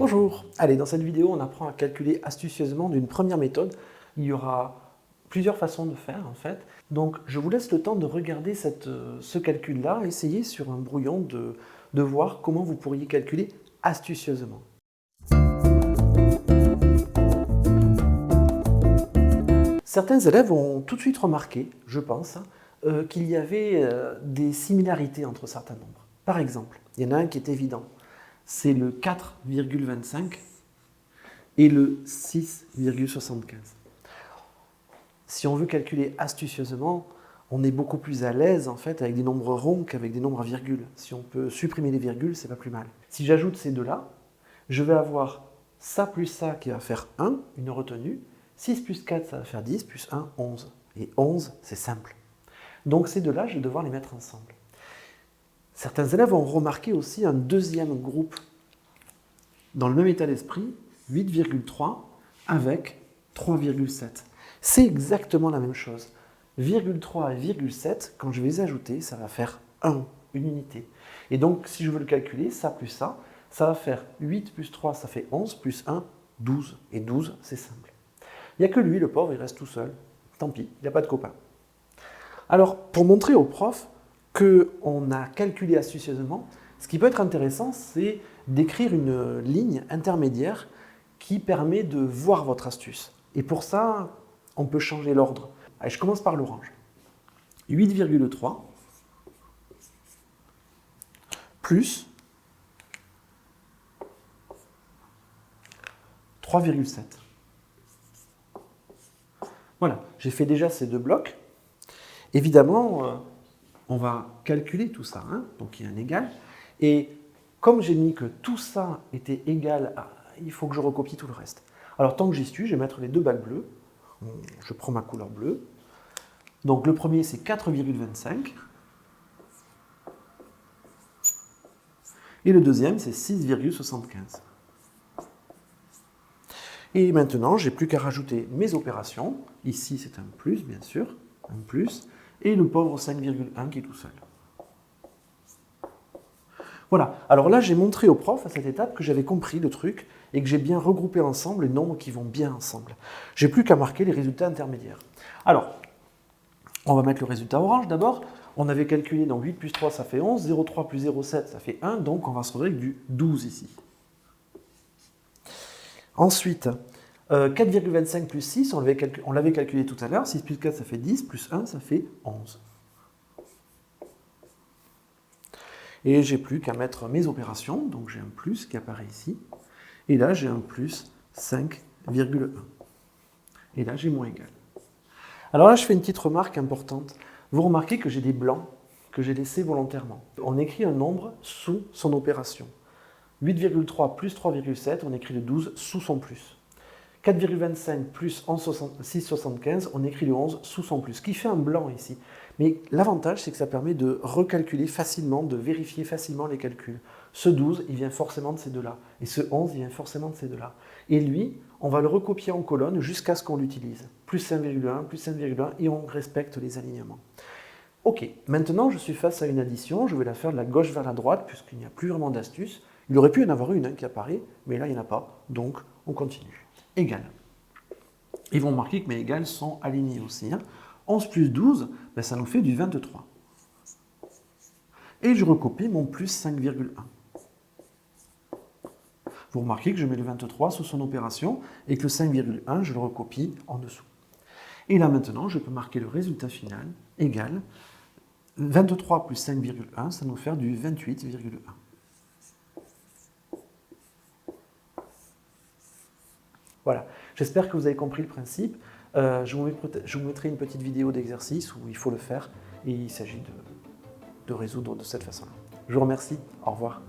Bonjour! Allez, dans cette vidéo, on apprend à calculer astucieusement d'une première méthode. Il y aura plusieurs façons de faire en fait. Donc je vous laisse le temps de regarder ce calcul-là, essayez sur un brouillon de voir comment vous pourriez calculer astucieusement. Certains élèves ont tout de suite remarqué, je pense, qu'il y avait des similarités entre certains nombres. Par exemple, il y en a un qui est évident, c'est le 4,25 et le 6,75. Si on veut calculer astucieusement, on est beaucoup plus à l'aise en fait avec des nombres ronds qu'avec des nombres à virgule. Si on peut supprimer les virgules, c'est pas plus mal. Si j'ajoute ces deux-là, je vais avoir ça plus ça qui va faire 1, une retenue. 6 plus 4, ça va faire 10, plus 1, 11. Et 11, c'est simple. Donc ces deux-là, je vais devoir les mettre ensemble. Certains élèves ont remarqué aussi un deuxième groupe dans le même état d'esprit, 8,3 avec 3,7. C'est exactement la même chose. 0,3 et 0,7, quand je vais les ajouter, ça va faire 1, une unité. Et donc, si je veux le calculer, ça plus ça va faire 8 plus 3, ça fait 11, plus 1, 12. Et 12, c'est simple. Il n'y a que lui, le pauvre, il reste tout seul. Tant pis, il n'y a pas de copain. Alors, pour montrer au prof qu'on a calculé astucieusement, ce qui peut être intéressant, c'est d'écrire une ligne intermédiaire qui permet de voir votre astuce. Et pour ça, on peut changer l'ordre. Allez, je commence par l'orange. 8,3 plus 3,7. Voilà, j'ai fait déjà ces deux blocs. Évidemment, on va calculer tout ça, hein, donc il y a un égal. Et comme j'ai mis que tout ça était égal à... Il faut que je recopie tout le reste. Alors tant que j'y suis, je vais mettre les deux balles bleues. Je prends ma couleur bleue. Donc le premier, c'est 4,25. Et le deuxième, c'est 6,75. Et maintenant, j'ai plus qu'à rajouter mes opérations. Ici, c'est un plus, bien sûr. Un plus. Et le pauvre 5,1 qui est tout seul. Voilà. Alors là, j'ai montré au prof à cette étape que j'avais compris le truc et que j'ai bien regroupé ensemble les nombres qui vont bien ensemble. J'ai plus qu'à marquer les résultats intermédiaires. Alors, on va mettre le résultat orange d'abord. On avait calculé, donc 8 plus 3, ça fait 11. 0,3 plus 0,7, ça fait 1. Donc, on va se retrouver avec du 12 ici. Ensuite, 4,25 plus 6, on l'avait calculé tout à l'heure. 6 plus 4, ça fait 10. Plus 1, ça fait 11. Et j'ai plus qu'à mettre mes opérations. Donc, j'ai un plus qui apparaît ici. Et là, j'ai un plus 5,1. Et là, j'ai mon égal. Alors là, je fais une petite remarque importante. Vous remarquez que j'ai des blancs que j'ai laissés volontairement. On écrit un nombre sous son opération. 8,3 plus 3,7, on écrit le 12 sous son plus. 4,25 plus 6,75, on écrit le 11 sous son plus, ce qui fait un blanc ici. Mais l'avantage, c'est que ça permet de recalculer facilement, de vérifier facilement les calculs. Ce 12, il vient forcément de ces deux-là. Et ce 11, il vient forcément de ces deux-là. Et lui, on va le recopier en colonne jusqu'à ce qu'on l'utilise. Plus 5,1, plus 5,1, et on respecte les alignements. Ok, maintenant je suis face à une addition, je vais la faire de la gauche vers la droite, puisqu'il n'y a plus vraiment d'astuce. Il aurait pu y en avoir une qui apparaît, mais là il n'y en a pas, donc on continue. Égal. Ils vont remarquer que mes égales sont alignés aussi. 11 plus 12, ben ça nous fait du 23. Et je recopie mon plus 5,1. Vous remarquez que je mets le 23 sous son opération et que le 5,1, je le recopie en dessous. Et là maintenant, je peux marquer le résultat final, égal 23 plus 5,1, ça nous fait du 28,1. Voilà, j'espère que vous avez compris le principe. Je vous mettrai une petite vidéo d'exercice où il faut le faire et il s'agit de résoudre de cette façon-là. Je vous remercie, au revoir.